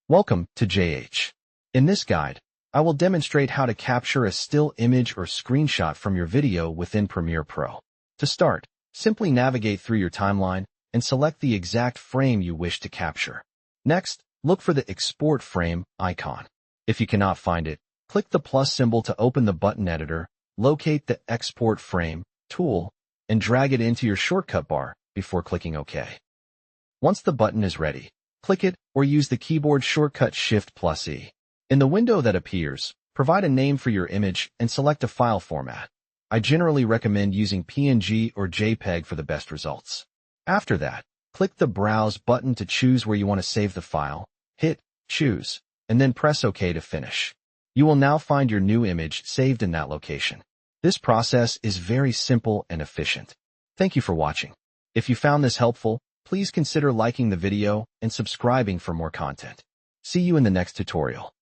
Welcome to JH. In this guide, I will demonstrate how to capture a still image or screenshot from your video within Premiere Pro. To start, simply navigate through your timeline and select the exact frame you wish to capture. Next, look for the Export Frame icon. If you cannot find it, click the plus symbol to open the button editor, locate the Export Frame tool, and drag it into your shortcut bar before clicking OK. Once the button is ready, click it or use the keyboard shortcut Shift+E. In the window that appears, provide a name for your image and select a file format. I generally recommend using PNG or JPEG for the best results. After that, click the Browse button to choose where you want to save the file, hit Choose, and then press OK to finish. You will now find your new image saved in that location. This process is very simple and efficient. Thank you for watching. If you found this helpful, please consider liking the video and subscribing for more content. See you in the next tutorial.